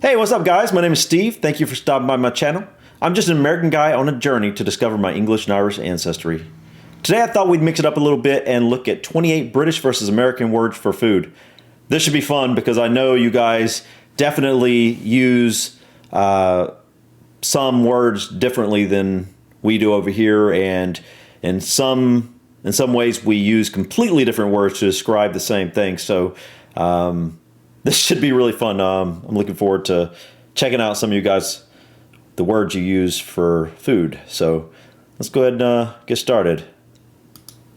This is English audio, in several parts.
Hey, what's up guys? My name is Steve. Thank you for stopping by my channel. I'm just an American guy on a journey to discover my English and Irish ancestry. Today I thought we'd mix it up a little bit and look at 28 British versus American words for food. This should be fun because I know you guys definitely use some words differently than we do over here, and in some ways we use completely different words to describe the same thing. So this should be really fun. I'm looking forward to checking out some of you guys, the words you use for food. So let's go ahead and get started.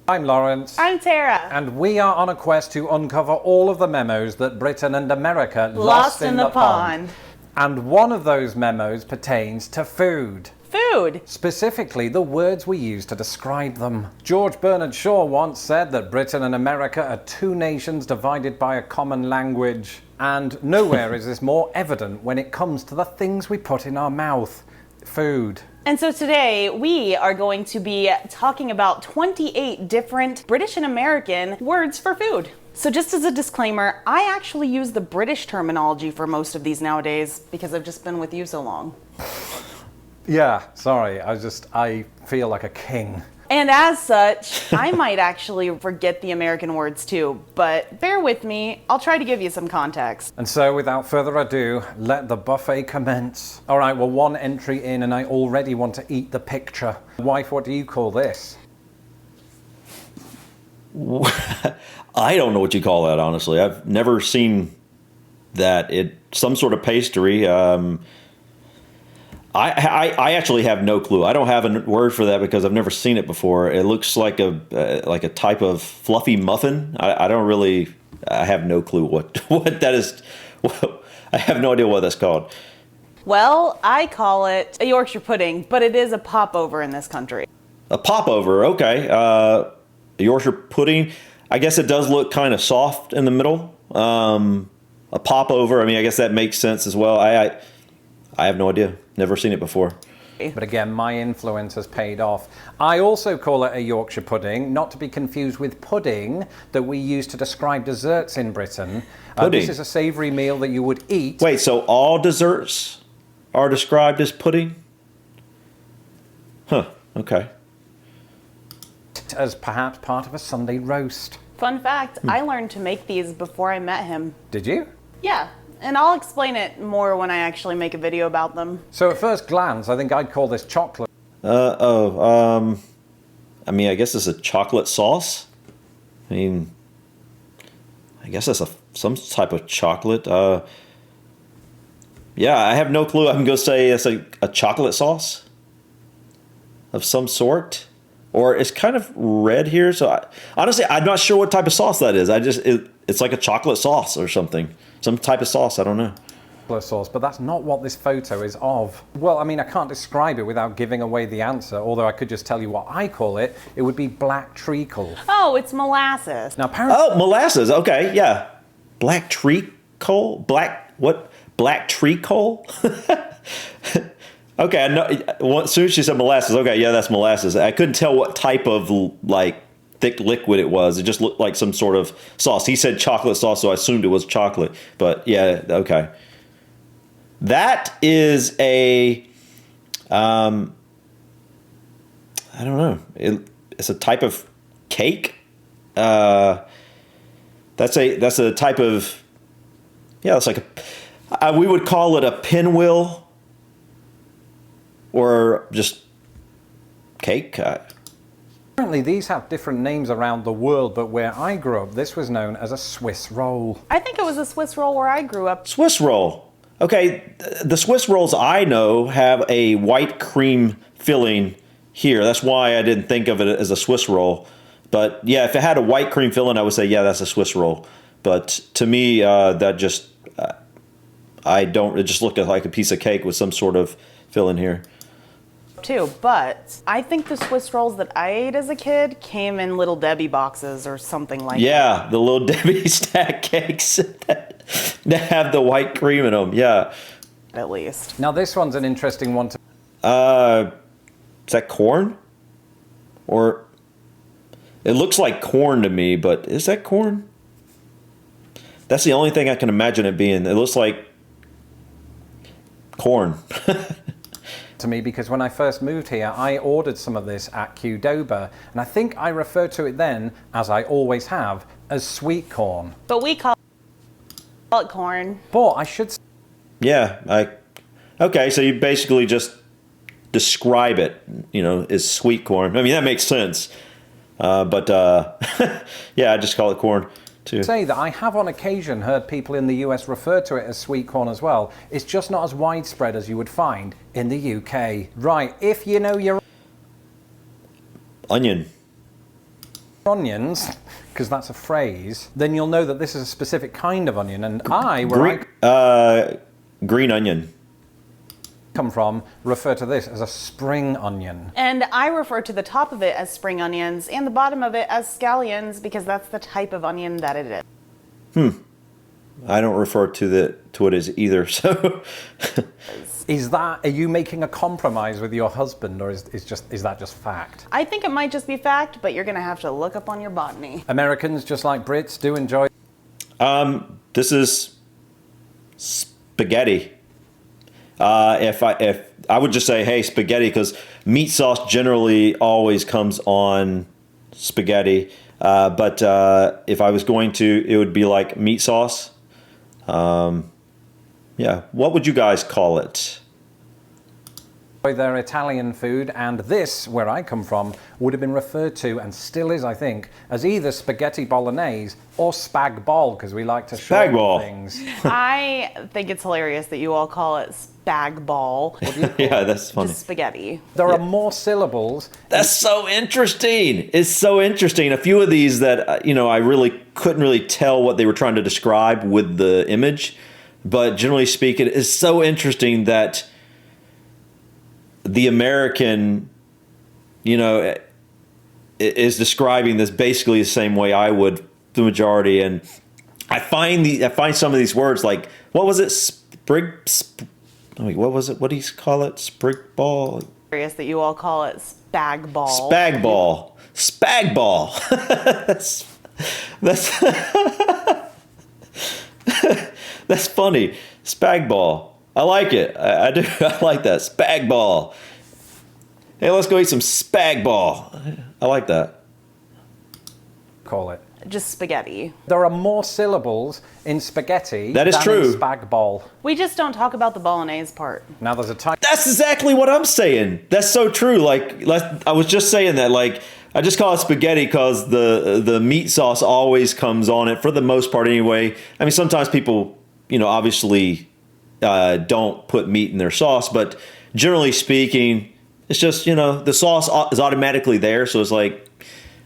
I'm Lawrence. I'm Tara. And we are on a quest to uncover all of the memos that Britain and America lost in the pond. And one of those memos pertains to food. Food. Specifically, the words we use to describe them. George Bernard Shaw once said that Britain and America are two nations divided by a common language. And nowhere is this more evident when it comes to the things we put in our mouth. Food. And so today we are going to be talking about 28 different British and American words for food. So just as a disclaimer, I actually use the British terminology for most of these nowadays because I've just been with you so long. Yeah, sorry, I feel like a king. And as such, I might actually forget the American words too, but bear with me, I'll try to give you some context. And so without further ado, let the buffet commence. All right, well, one entry in and I already want to eat the picture. Wife, what do you call this? I don't know what you call that, honestly. I've never seen that. Some sort of pastry. I actually have no clue. I don't have a word for that because I've never seen it before. It looks like a type of fluffy muffin. I have no clue what that is. I have no idea what that's called. Well, I call it a Yorkshire pudding, but it is a popover in this country. A popover, okay. A Yorkshire pudding. I guess it does look kind of soft in the middle. A popover, I mean, I guess that makes sense as well. I have no idea. Never seen it before. But again, my influence has paid off. I also call it a Yorkshire pudding, not to be confused with pudding that we use to describe desserts in Britain. Pudding. This is a savoury meal that you would eat. Wait, so all desserts are described as pudding? Huh, okay. As perhaps part of a Sunday roast. Fun fact, I learned to make these before I met him. Did you? Yeah, and I'll explain it more when I actually make a video about them. So at first glance, I think I'd call this chocolate. I mean, I guess it's a chocolate sauce. I mean, I guess that's some type of chocolate. Yeah, I have no clue. I'm going to say it's a chocolate sauce of some sort. Or it's kind of red here. So honestly, I'm not sure what type of sauce that is. It's like a chocolate sauce or something. Some type of sauce, I don't know. Sauce, but that's not what this photo is of. Well, I mean, I can't describe it without giving away the answer, although I could just tell you what I call it. It would be black treacle. Oh, it's molasses. Now, apparently... Oh, molasses. Okay, yeah. Black treacle? Black treacle? Okay, I know. As soon as she said molasses, okay, yeah, that's molasses. I couldn't tell what type of, like, thick liquid it was. It just looked like some sort of sauce. He said chocolate sauce, so I assumed it was chocolate. But, yeah, okay. That is a, I don't know. It's a type of cake. That's a type of, yeah, it's like we would call it a pinwheel. Or just cake. Apparently these have different names around the world, but where I grew up, this was known as a Swiss roll. I think it was a Swiss roll where I grew up. Swiss roll. Okay, the Swiss rolls I know have a white cream filling here. That's why I didn't think of it as a Swiss roll. But yeah, if it had a white cream filling, I would say, yeah, that's a Swiss roll. But to me, that just, it just looked like a piece of cake with some sort of filling here. Too, but I think the Swiss rolls that I ate as a kid came in Little Debbie boxes or something like that. Yeah, the Little Debbie stack cakes that have the white cream in them. Yeah, at least. Now this one's an interesting one. Is that corn? Or it looks like corn to me, but is that corn? That's the only thing I can imagine it being. It looks like Corn. To me, because when I first moved here, I ordered some of this at Qdoba, and I think I referred to it then, as I always have, as sweet corn. But we call it corn. But I should say Yeah, okay, so you basically just describe it, as sweet corn. I mean, that makes sense. But yeah, I just call it corn too. that I have on occasion heard people in the US refer to it as sweet corn as well. It's just not as widespread as you would find in the UK. Right, if you know your Onion. onions, because that's a phrase, then you'll know that this is a specific kind of onion. And Green onion. come from, refer to this as a spring onion. And I refer to the top of it as spring onions and the bottom of it as scallions because that's the type of onion that it is. I don't refer to it as either. So, Are you making a compromise with your husband, or is that just fact? I think it might just be fact, but you're going to have to look up on your botany. Americans, just like Brits, do enjoy. this is spaghetti. If I would just say, hey, spaghetti, because meat sauce generally always comes on spaghetti. But if I was going to, it would be like meat sauce. Yeah, what would you guys call it? Their Italian food, and this, where I come from, would have been referred to, and still is, I think, as either spaghetti bolognese or spag bol, because we like to Spag Bol. shorten things. I think it's hilarious that you all call it Spag Bol. Yeah, that's funny. Just spaghetti. There are more syllables. That's so interesting. It's so interesting. A few of these that, I really couldn't really tell what they were trying to describe with the image. But generally speaking, it's so interesting that the American, is describing this basically the same way I would the majority. And I find some of these words like, what was it? What was it? What do you call it? Sprig ball? Hilarious that you all call it Spag Bol. Spag Bol. Spag Bol. that's that's funny. Spag Bol. I like it. I do. I like that. Spag Bol. Hey, let's go eat some Spag Bol. I like that. Call it. Just spaghetti. There are more syllables in spaghetti That is than true. in spag bol. We just don't talk about the bolognese part. Now there's a type. That's exactly what I'm saying. That's so true. Like, I was just saying that. Like, I just call it spaghetti because the meat sauce always comes on it for the most part anyway. I mean, sometimes people, obviously don't put meat in their sauce, but generally speaking, it's just, the sauce is automatically there. So it's like,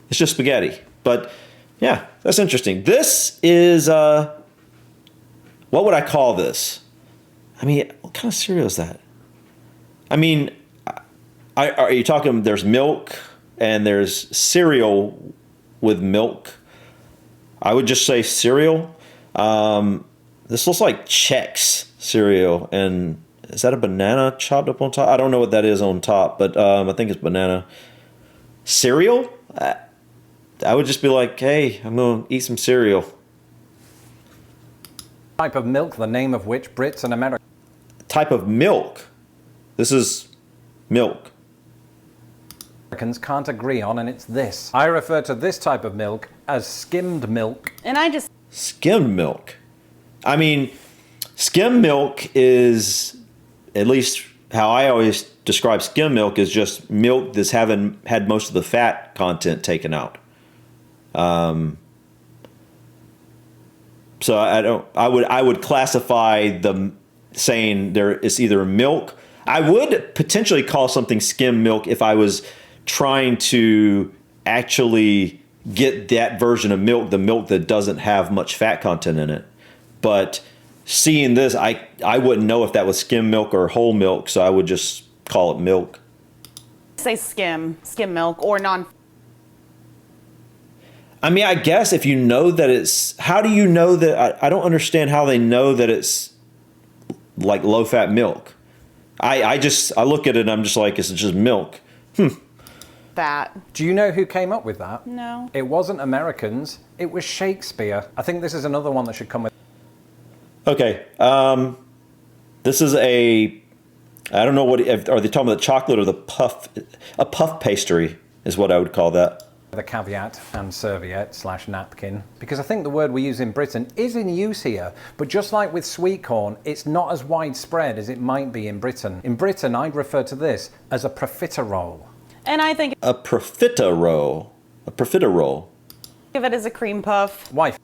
it's just spaghetti. But yeah, that's interesting. This is, what would I call this? I mean, what kind of cereal is that? I mean, are you talking, there's milk and there's cereal with milk. I would just say cereal. This looks like Chex cereal. And is that a banana chopped up on top? I don't know what that is on top, but I think it's banana. Cereal? I would just be like, hey, I'm going to eat some cereal. Type of milk, the name of which Brits and Americans. Type of milk. This is milk. Can't agree on, and it's this. I refer to this type of milk as skimmed milk. And I just Skimmed milk. I mean, skimmed milk is, at least how I always describe skimmed milk, is just milk that's had most of the fat content taken out. So I would classify them saying there is either milk. I would potentially call something skim milk if I was trying to actually get that version of milk, the milk that doesn't have much fat content in it. But seeing this, I wouldn't know if that was skim milk or whole milk, so I would just call it milk. say skim milk or non. I mean, I guess if you know that it's, how do you know that? I don't understand how they know that it's like low fat milk. I look at it and I'm just like, it's just milk. Fat. Do you know who came up with that? No. It wasn't Americans, it was Shakespeare. I think this is another one that should come with. Okay. This is a I don't know what are they talking about, the chocolate or the puff? A puff pastry is what I would call that. The caveat and serviette / napkin, because I think the word we use in Britain is in use here, but just like with sweet corn, it's not as widespread as it might be in Britain. In Britain, I'd refer to this as a profiterole. And I think A profiterole. A profiterole. of it as a cream puff. Wife.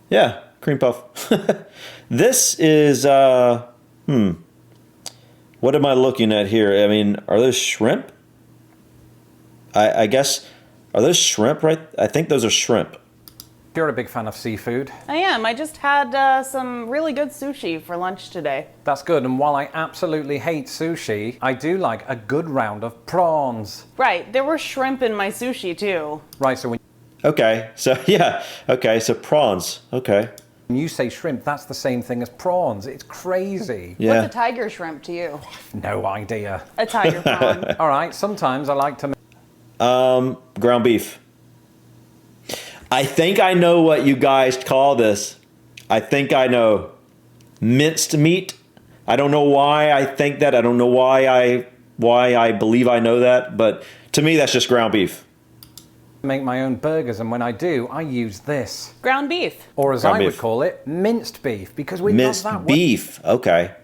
Yeah, cream puff. This is, what am I looking at here? I mean, are those shrimp? I guess, are those shrimp, right? I think those are shrimp. You're a big fan of seafood. I am. I just had some really good sushi for lunch today. That's good, and while I absolutely hate sushi, I do like a good round of prawns. Right, there were shrimp in my sushi too. Right, so when Okay, so yeah. Okay, so prawns. Okay. you say shrimp, that's the same thing as prawns. It's crazy. Yeah. What's a tiger shrimp to you? No idea. A tiger prawn. All right, sometimes I like to... Ground beef. I think I know what you guys call this. I think I know. Minced meat. I don't know why I think that. I don't know why I believe I know that, but to me that's just ground beef. make my own burgers, and when I do, I use this. Ground beef. Or as Ground I would beef. call it, minced beef, because we Minced love that beef. Okay.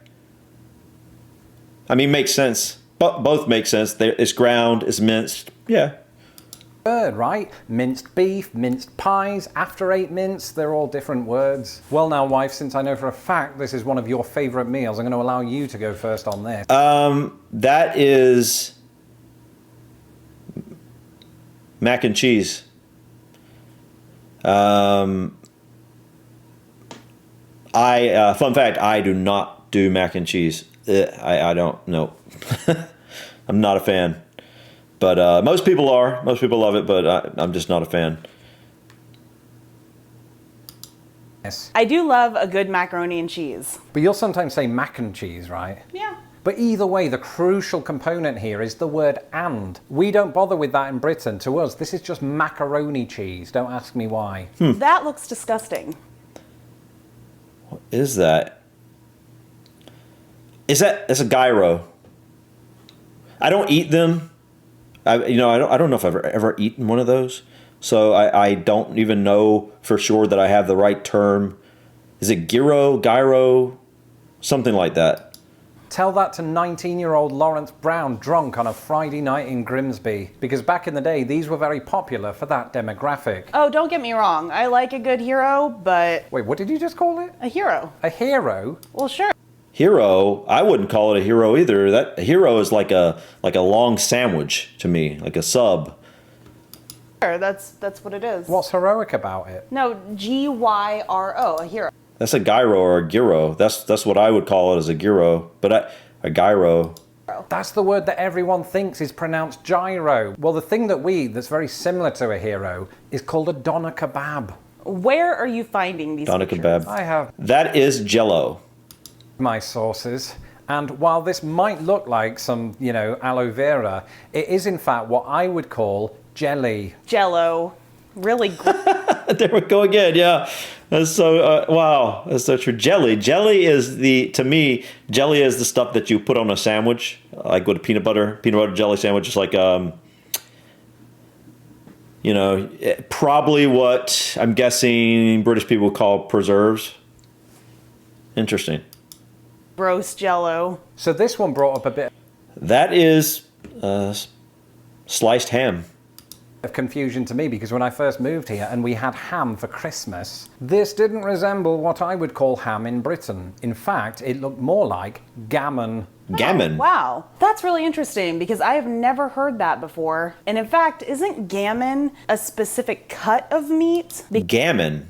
I mean, makes sense. Both make sense. It's ground, it's minced. Yeah. word, right? Minced beef, minced pies, after eight mince, they're all different words. Well now, wife, since I know for a fact this is one of your favourite meals, I'm going to allow you to go first on this. That is mac and cheese. Fun fact, I do not do mac and cheese. I don't know. I'm not a fan. But most people are. Most people love it, but I'm just not a fan. Yes. I do love a good macaroni and cheese. But you'll sometimes say mac and cheese, right? Yeah. But either way, the crucial component here is the word and. We don't bother with that in Britain. To us, this is just macaroni cheese. Don't ask me why. That looks disgusting. What is that? It's a gyro. I don't eat them. I don't know if I've ever eaten one of those. So I don't even know for sure that I have the right term. Is it gyro, something like that? Tell that to 19-year-old Lawrence Brown drunk on a Friday night in Grimsby. Because back in the day, these were very popular for that demographic. Oh, don't get me wrong. I like a good hero, but Wait, what did you just call it? a hero. A hero? Well, sure. Hero, I wouldn't call it a hero either. A hero is like a long sandwich to me, like a sub. That's what it is. What's heroic about it? No, Gyro, a hero. That's a gyro or a gyro. That's what I would call it, as a gyro. But a gyro. That's the word that everyone thinks is pronounced gyro. Well, the thing that we eat that's very similar to a hero is called a doner kebab. Where are you finding these Doner pictures? kebab. I have That is Jello. my sources. And while this might look like some, aloe vera, it is in fact what I would call jelly. Jello. Really There we go again. Yeah, that's so wow. That's so true. Jelly is to me, jelly is the stuff that you put on a sandwich, like with a peanut butter jelly sandwich. It's like probably what I'm guessing British people call preserves. Interesting. gross Jello. So this one brought up a bit That is sliced ham. of confusion to me because when I first moved here and we had ham for Christmas, this didn't resemble what I would call ham in Britain. In fact, it looked more like gammon. Gammon. Wow. That's really interesting because I have never heard that before. And in fact, isn't gammon a specific cut of meat? Gammon.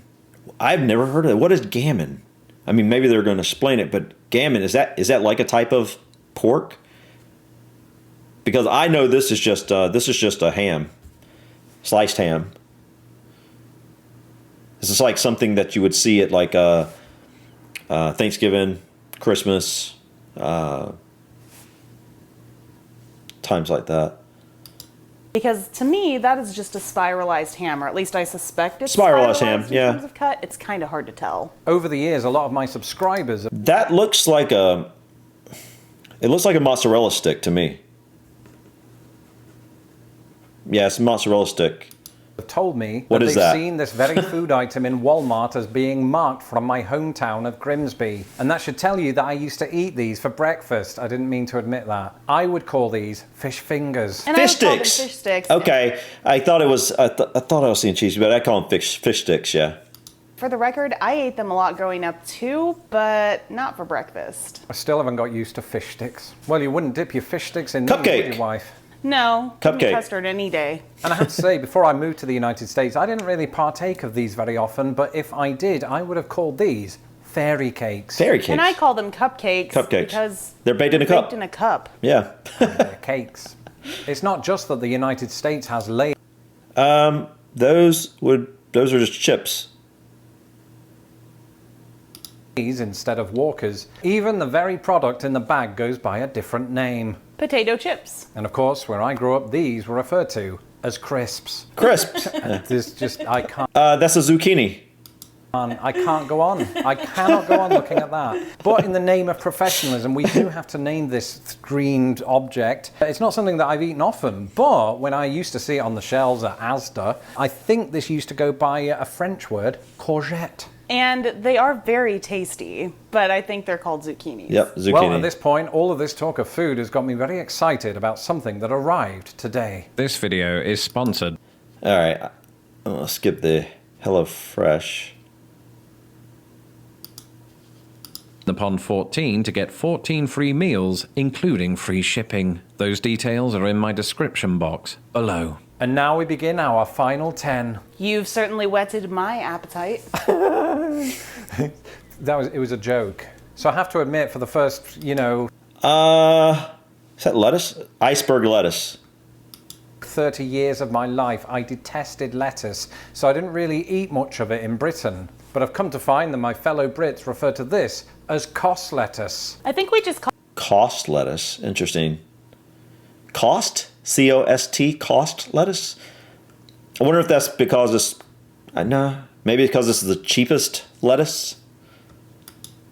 I've never heard of it. What is gammon? I mean, maybe they're going to explain it, but gammon, is that like a type of pork? Because I know this is just a ham, sliced ham. This is like something that you would see at like Thanksgiving, Christmas, times like that. Because to me, that is just a spiralized ham, or at least I suspect it's Spiralized ham, in yeah. terms of cut. It's kind of hard to tell. Over the years, a lot of my subscribers That looks like It looks like a mozzarella stick to me. Yeah, it's a mozzarella stick. Have told me What that is they've that? seen this very food item in Walmart as being marked from my hometown of Grimsby. And that should tell you that I used to eat these for breakfast. I didn't mean to admit that. I would call these fish fingers. And Fish I would call them sticks. fish sticks. Okay, I thought it was. I thought I was seeing cheesy, but I call them fish sticks. Yeah. For the record, I ate them a lot growing up too, but not for breakfast. I still haven't got used to fish sticks. Well, you wouldn't dip your fish sticks in these, would Cupcake. you, wife? No, give me Cupcake. custard any day. And I have to say, before I moved to the United States, I didn't really partake of these very often, but if I did, I would have called these fairy cakes. Fairy cakes. And I call them cupcakes. Cupcakes. Because They're baked in a cup. baked in a cup. Yeah. They're cakes. It's not just that the United States has layers Those are just chips. instead of walkers. Even the very product in the bag goes by a different name. Potato chips. And of course, where I grew up, these were referred to as crisps. Crisps. There's just, I can't That's a zucchini. go on. I cannot go on looking at that. But in the name of professionalism, we do have to name this screened object. It's not something that I've eaten often, but when I used to see it on the shelves at Asda, I think this used to go by a French word, courgette. And they are very tasty, but I think they're called zucchinis. Yep, zucchini. Well, at this point, all of this talk of food has got me very excited about something that arrived today. This video is sponsored. All right, I'm gonna skip the HelloFresh. Upon 14 to get 14 free meals, including free shipping. Those details are in my description box below. And now we begin our final 10. You've certainly whetted my appetite. It was a joke. So I have to admit, for the first, Is that lettuce? Iceberg lettuce. 30 years of my life, I detested lettuce, so I didn't really eat much of it in Britain. But I've come to find that my fellow Brits refer to this as cos lettuce. I think we just call Cost lettuce. Interesting. Cost? C-O-S-T? Cost lettuce? I wonder if that's because it's... no. Maybe because this is the cheapest lettuce?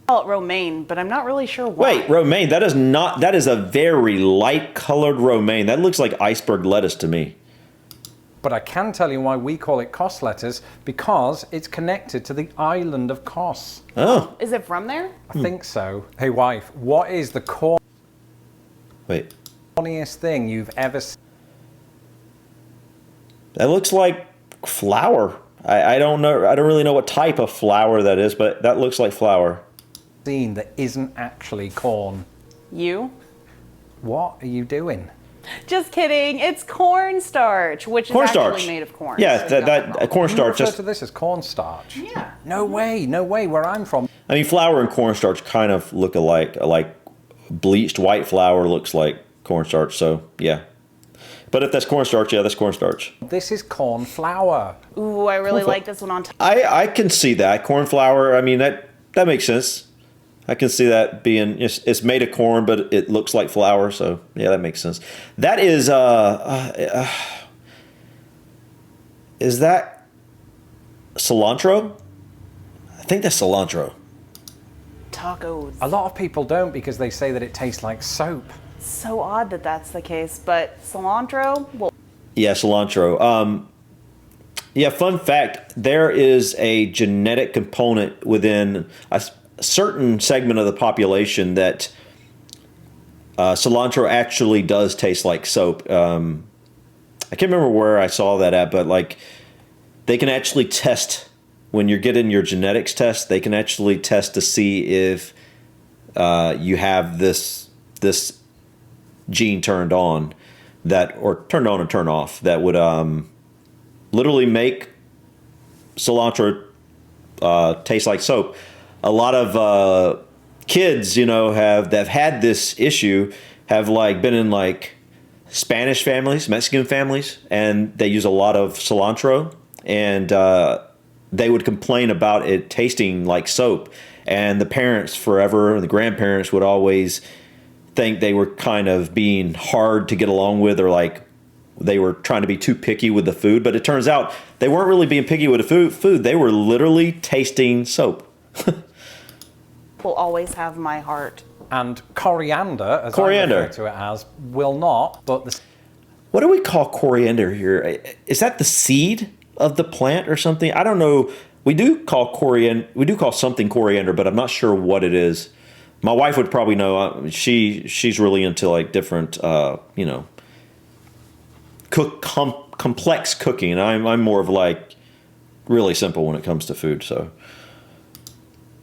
it romaine, but I'm not really sure why. Wait, romaine. That is not... That is a very light-colored romaine. That looks like iceberg lettuce to me. But I can tell you why we call it Kos lettuce, because it's connected to the island of Kos. Oh. Is it from there? I think so. Hey wife, what is the Wait. corniest thing you've ever That looks like flour. I don't know. I don't really know what type of flour that is, but that looks like flour. seen that isn't actually corn? You? What are you doing? Just kidding. It's cornstarch, which is Cornstarch. actually made of corn. Yeah, So you got it wrong. that cornstarch. You refer Just to this as cornstarch? Yeah. No way, where I'm from. I mean, flour and cornstarch kind of look alike. Like bleached white flour looks like cornstarch. So yeah. But if that's cornstarch, yeah, that's cornstarch. This is corn flour. Ooh, I really Cornflour. like this one on top. I can see that corn flour. I mean that makes sense. I can see that being it's made of corn, but it looks like flour. So yeah, that makes sense. That is that cilantro? I think that's cilantro. Tacos. A lot of people don't because they say that it tastes like soap. So odd that that's the case, but cilantro, well, Yeah, cilantro. Yeah, fun fact, there is a genetic component within a certain segment of the population that cilantro actually does taste like soap. I can't remember where I saw that at, but like they can actually test, when you're getting your genetics test, they can actually test to see if you have this gene turned on, that, or turned on and turned off, that would literally make cilantro taste like soap. A lot of kids, have had this issue, have like been in like Spanish families, Mexican families, and they use a lot of cilantro, and they would complain about it tasting like soap. And the parents forever, the grandparents would always think they were kind of being hard to get along with, or like they were trying to be too picky with the food. But it turns out they weren't really being picky with the food. They were literally tasting soap. will always have my heart. And coriander, as Coriander. I refer to it as, will not, but the What do we call coriander here? Is that the seed of the plant or something? I don't know. We do call something coriander, but I'm not sure what it is. My wife would probably know. She's really into like different, complex cooking, and I'm more of like really simple when it comes to food. So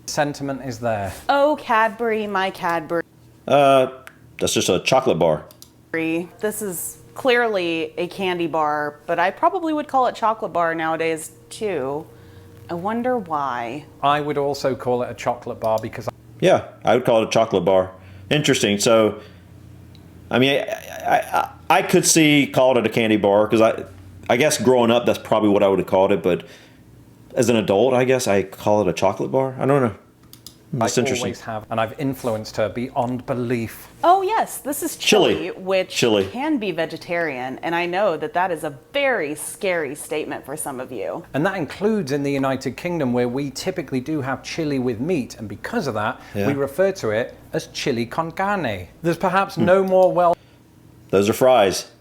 sentiment is there. Oh, Cadbury, my Cadbury. that's just a chocolate bar. This is clearly a candy bar, but I probably would call it chocolate bar nowadays too. I wonder why. I would also call it a chocolate bar because Yeah, I would call it a chocolate bar. Interesting. So, I mean, I could see calling it a candy bar because I guess growing up that's probably what I would have called it. But as an adult, I guess I call it a chocolate bar. I don't know. That's I interesting. always have, and I've influenced her beyond belief. Oh yes, this is chili, Chili. which Chili. can be vegetarian, and I know that that is a very scary statement for some of you. And that includes in the United Kingdom where we typically do have chili with meat, and because of that, Yeah. we refer to it as chili con carne. There's perhaps no more Those are fries.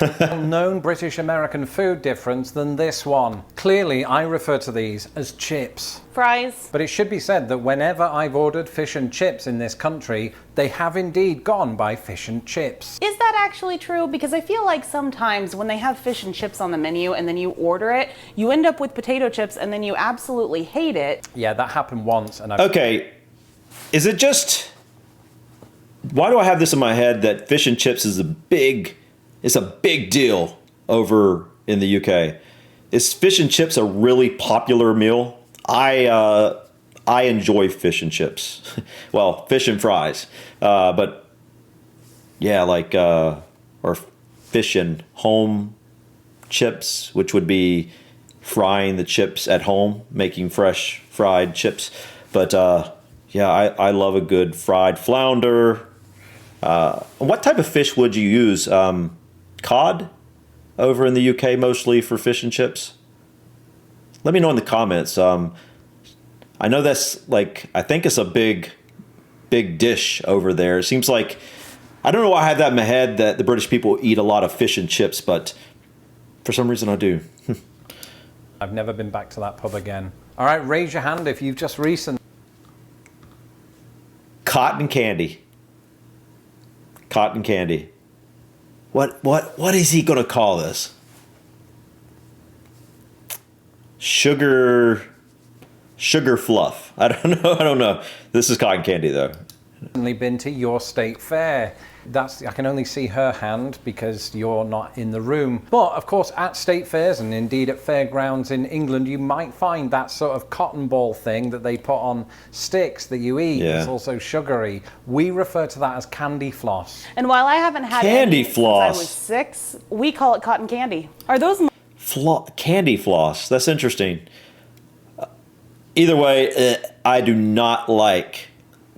well-known British-American food difference than this one. Clearly, I refer to these as chips. Fries. But it should be said that whenever I've ordered fish and chips in this country, they have indeed gone by fish and chips. Is that actually true? Because I feel like sometimes when they have fish and chips on the menu and then you order it, you end up with potato chips and then you absolutely hate it. Yeah, that happened once, and Okay, is it just? Why do I have this in my head that fish and chips is a big deal over in the UK? Is fish and chips a really popular meal? I enjoy fish and chips. Well, fish and fries, but yeah, like or fish and home chips, which would be frying the chips at home, making fresh fried chips. But yeah, I love a good fried flounder. What type of fish would you use? Cod over in the UK mostly for fish and chips? Let me know in the comments. I know that's like, I think it's a big dish over there. It seems like, I don't know why I have that in my head that the British people eat a lot of fish and chips, but for some reason I do. I've never been back to that pub again. All right, raise your hand if you've just recently. Cotton candy. Cotton candy. What is he going to call this? Sugar fluff. I don't know. This is cotton candy though. Been to your state fair. I can only see her hand because you're not in the room. But of course, at state fairs and indeed at fairgrounds in England, you might find that sort of cotton ball thing that they put on sticks that you eat. Yeah. It's also sugary. We refer to that as candy floss. And while I haven't had Candy any floss. since I was 6, we call it cotton candy. Are those Candy floss. That's interesting. Either way, I do not like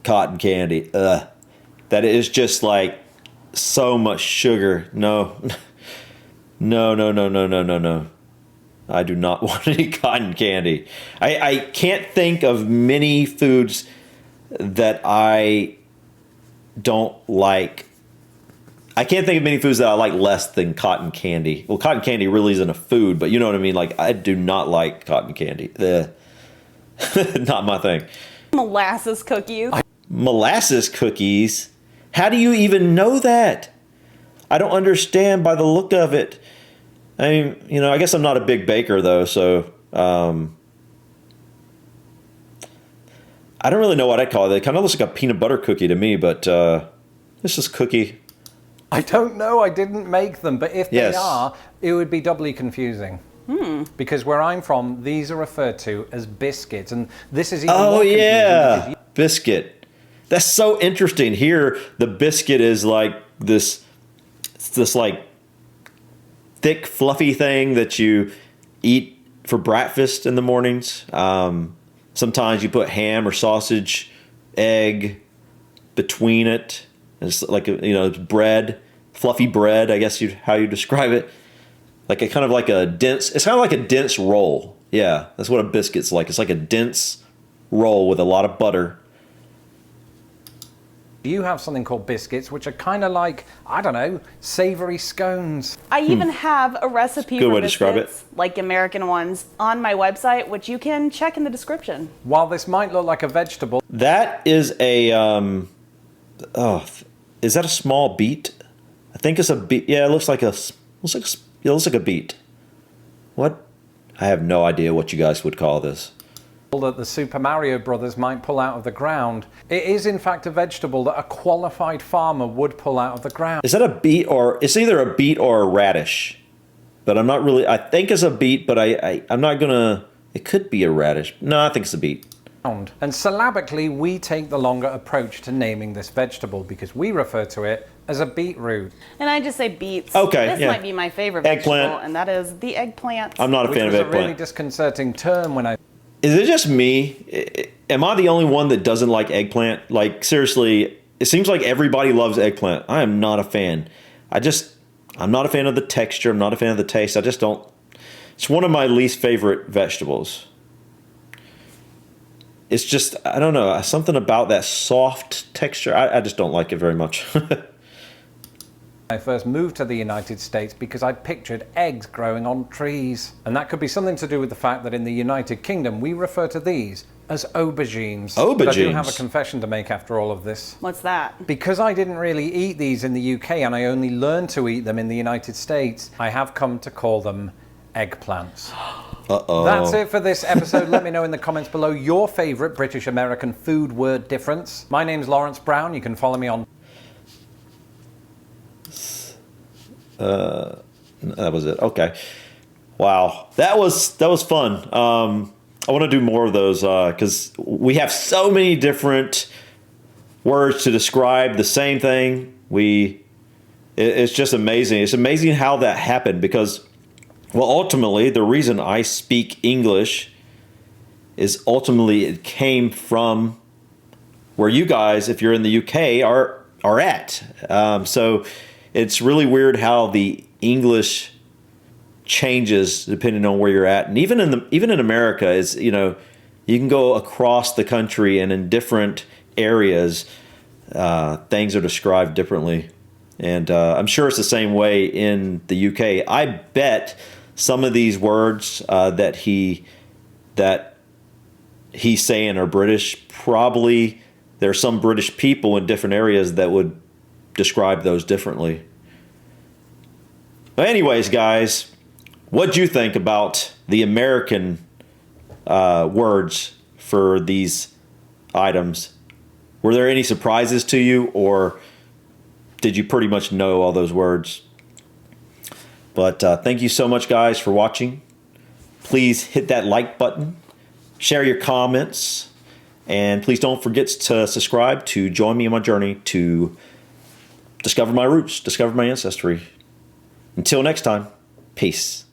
cotton candy. That is just like so much sugar. No. No. I do not want any cotton candy. I can't think of many foods that I don't like. I can't think of many foods that I like less than cotton candy. Well, cotton candy really isn't a food, but you know what I mean? Like, I do not like cotton candy. Not my thing. molasses cookies? Molasses cookies? How do you even know that? I don't understand by the look of it. I mean, I guess I'm not a big baker though, so I don't really know what I'd call it. It kind of looks like a peanut butter cookie to me, but this is cookie. I don't know, I didn't make them, but if Yes. they are, it would be doubly confusing. Because where I'm from, these are referred to as biscuits, and this is even more confusing because Biscuit. That's so interesting. Here, the biscuit is like this like thick, fluffy thing that you eat for breakfast in the mornings. Sometimes you put ham or sausage, egg between it. It's like it's bread, fluffy bread. I guess how you describe it. Like it's kind of like a dense roll. Yeah, that's what a biscuit's like. It's like a dense roll with a lot of butter. You have something called biscuits, which are kind of like, I don't know, savory scones. I even have a recipe Good for way to describe it. biscuits, like American ones, on my website, which you can check in the description. While this might look like a vegetable, That is a, is that a small beet? I think it's a beet. Yeah, it looks like a beet. What? I have no idea what you guys would call this. that the Super Mario Brothers might pull out of the ground. It is in fact a vegetable that a qualified farmer would pull out of the ground. Is that a beet, or it's either a beet or a radish? But I'm not really, I think it's a beet, but I'm not gonna, it could be a radish. No, I think it's a beet. And syllabically, we take the longer approach to naming this vegetable because we refer to it as a beetroot. And I just say beets. Okay, This yeah. might be my favorite Eggplant. vegetable, and that is the eggplant. I'm not a fan of Which was a eggplant. really disconcerting term when I... Is it just me? Am I the only one that doesn't like eggplant? Like, seriously, it seems like everybody loves eggplant. I am not a fan. I'm not a fan of the texture. I'm not a fan of the taste. I just don't. It's one of my least favorite vegetables. It's just, I don't know, something about that soft texture. I just don't like it very much. I first moved to the United States because I pictured eggs growing on trees. And that could be something to do with the fact that in the United Kingdom, we refer to these as aubergines. But I do have a confession to make after all of this. What's that? Because I didn't really eat these in the UK and I only learned to eat them in the United States, I have come to call them eggplants. Uh-oh. That's it for this episode. Let me know in the comments below your favourite British-American food word difference. My name's Lawrence Brown. You can follow me on... That was it. Okay. Wow. That was fun. I want to do more of those because we have so many different words to describe the same thing. It's just amazing. It's amazing how that happened because, well, ultimately, the reason I speak English is ultimately it came from where you guys, if you're in the UK, are at. So it's really weird how the English changes depending on where you're at, and even in America, is you can go across the country and in different areas, things are described differently, and I'm sure it's the same way in the UK. I bet some of these words that he's saying are British. Probably there are some British people in different areas that would describe those differently. But anyways, guys, what'd you think about the American words for these items? Were there any surprises to you, or did you pretty much know all those words? But thank you so much, guys, for watching. Please hit that like button, share your comments, and please don't forget to subscribe to join me on my journey to discover my roots, discover my ancestry. Until next time, peace.